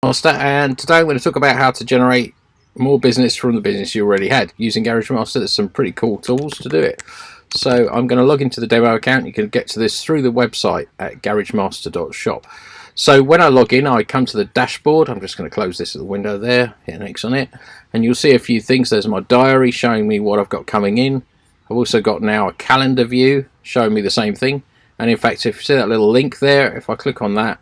GarageMaster, and today I'm going to talk about how to generate more business from the business you already had using GarageMaster. There's some pretty cool tools to do it. So I'm going to log into the demo account. You can get to this through the website at garagemaster.shop. So when I log in, I come to the dashboard. I'm just going to close this little window there, hit X on it, and you'll see a few things. There's my diary showing me what I've got coming in. I've also got now a calendar view showing me the same thing. And in fact, if you see that little link there, if I click on that,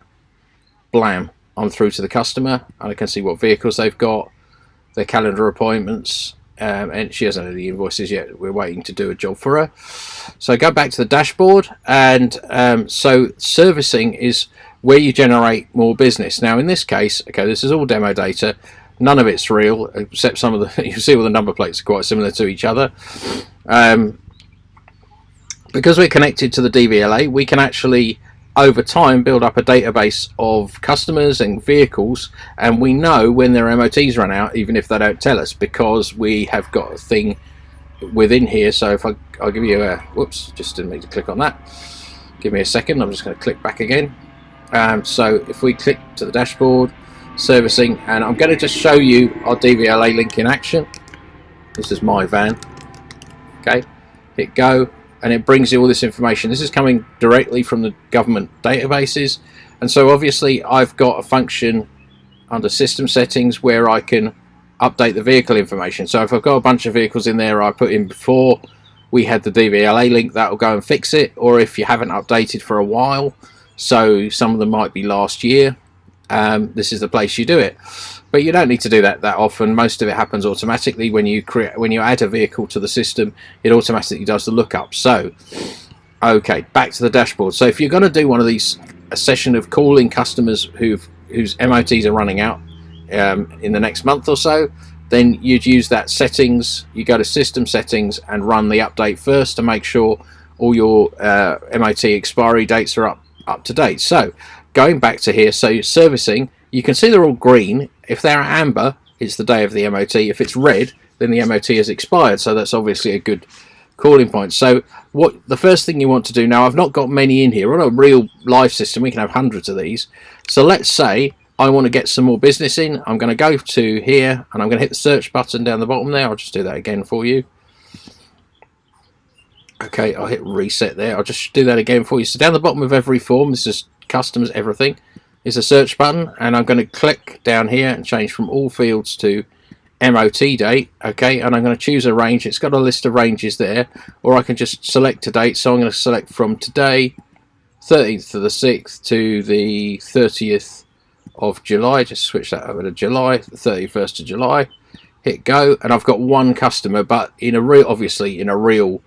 blam, I'm through to the customer and I can see what vehicles they've got, their calendar appointments, and she hasn't had any invoices yet. We're waiting to do a job for her. So I go back to the dashboard, and so servicing is where you generate more business. Now in this case, okay, this is all demo data. None of it's real, except some of the, you see all the number plates are quite similar to each other. Because we're connected to the DVLA, we can actually over time build up a database of customers and vehicles, and we know when their MOTs run out, even if they don't tell us, because we have got a thing within here. So if I'll give you a, whoops, just didn't mean to click on that. Give me a second, I'm just going to click back again. So if we click to the dashboard, servicing, and I'm going to just show you our DVLA link in action. This is my van. Okay, hit go, and it brings you all this information. This is coming directly from the government databases, and so obviously I've got a function under system settings where I can update the vehicle information. So if I've got a bunch of vehicles in there I put in before we had the DVLA link, that will go and fix it. Or if you haven't updated for a while, so some of them might be last year, this is the place you do it. But you don't need to do that often. Most of it happens automatically when you add a vehicle to the system. It automatically does the lookup. So, okay, back to the dashboard. So if you're going to do one of these, a session of calling customers whose MOTs are running out in the next month or so, then you'd use that settings. You go to system settings and run the update first to make sure all your MOT expiry dates are up to date. So going back to here, so servicing, you can see they're all green. If they're amber, it's the day of the MOT. If it's red, then the MOT has expired. So that's obviously a good calling point. So what the first thing you want to do now, I've not got many in here. On a real live system, we can have hundreds of these. So let's say I want to get some more business in. I'm going to go to here and I'm going to hit the search button down the bottom there. I'll just do that again for you. Okay, I'll hit reset there. I'll just do that again for you. So down the bottom of every form, this is customers, everything, is a search button, and I'm going to click down here and change from all fields to MOT date. Okay, and I'm going to choose a range. It's got a list of ranges there, or I can just select a date. So I'm going to select from today, 13th to the 6th, to the 30th of July. Just switch that over to July, the 31st of July. Hit go, and I've got one customer. But in a real, obviously in a real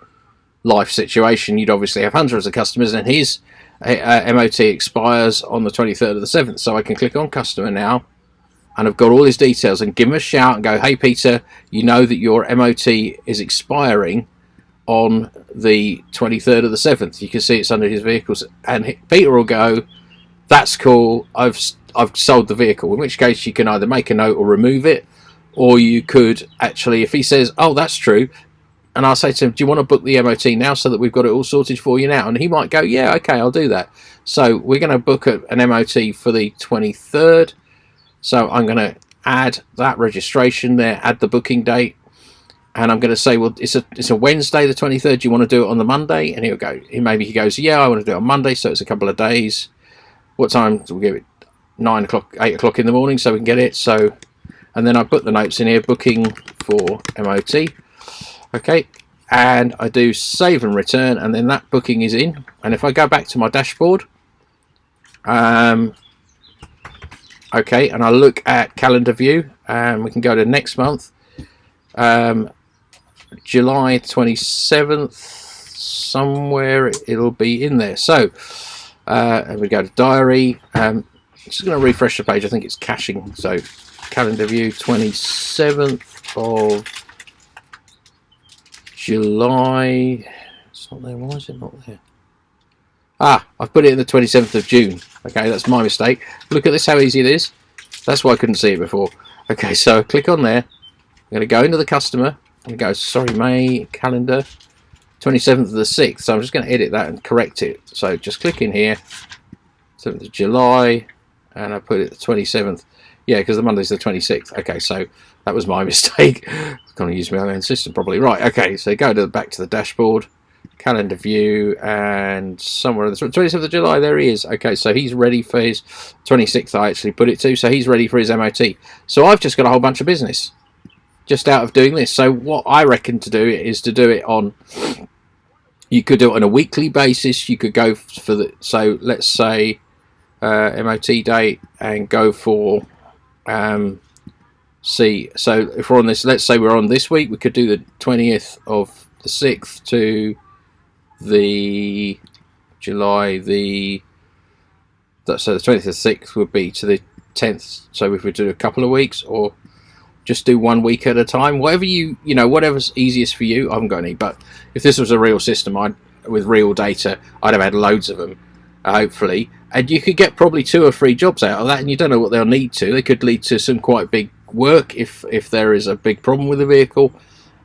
life situation, you'd obviously have hundreds of customers, and his MOT expires on the 23rd of the 7th. So I can click on customer now, and I've got all his details, and give him a shout and go, hey Peter, you know that your MOT is expiring on the 23rd of the 7th. You can see it's under his vehicles, and Peter will go, that's cool, I've sold the vehicle. In which case you can either make a note or remove it, or you could actually, if he says, oh that's true, and I'll say to him, do you want to book the MOT now so that we've got it all sorted for you now? And he might go, yeah, okay, I'll do that. So we're going to book an MOT for the 23rd. So I'm going to add that registration there, add the booking date. And I'm going to say, well, it's a Wednesday, the 23rd. Do you want to do it on the Monday? And he'll go, maybe he goes, yeah, I want to do it on Monday. So it's a couple of days. What time? We'll give it 9 o'clock, 8 o'clock in the morning so we can get it. So, and then I put the notes in here, booking for MOT. Okay, and I do save and return, and then that booking is in. And if I go back to my dashboard, okay, and I look at calendar view, and we can go to next month, July 27th, somewhere it'll be in there. So and we go to diary. I'm just going to refresh the page. I think it's caching. So calendar view, 27th of July. It's not there. Why is it not there? Ah, I've put it in the 27th of June. Okay, that's my mistake. Look at this, how easy it is. That's why I couldn't see it before. Okay, so click on there. I'm going to go into the customer. I'm going to go, sorry, May calendar, 27th of the 6th. So I'm just going to edit that and correct it. So just click in here, 7th of July, and I put it the 27th. Yeah, because the Monday's the 26th. Okay, so that was my mistake. I'm going to use my own system probably. Right, okay, so go to back to the dashboard, calendar view, and somewhere on the 27th of July, there he is. Okay, so he's ready for his 26th, I actually put it to, so he's ready for his MOT. So I've just got a whole bunch of business just out of doing this. So what I reckon to do is to do it on, you could do it on a weekly basis. You could go for the, so let's say MOT date and go for see, so if we're on this, let's say we're on this week, we could do the 20th of the 6th to the July the, so the 20th of the 6th would be to the 10th. So if we do a couple of weeks, or just do 1 week at a time, whatever you know, whatever's easiest for you. I haven't got any, but if this was a real system, with real data, I'd have had loads of them, hopefully, and you could get probably 2 or 3 jobs out of that, and you don't know what they'll need to. They could lead to some quite big work if there is a big problem with the vehicle.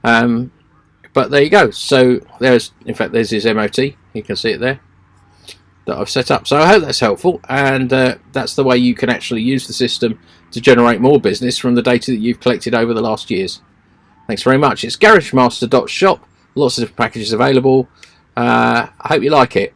But there you go. So there's, in fact, there's his MOT. You can see it there that I've set up. So I hope that's helpful, and that's the way you can actually use the system to generate more business from the data that you've collected over the last years. Thanks very much. It's GarageMaster.shop. Lots of different packages available. I hope you like it.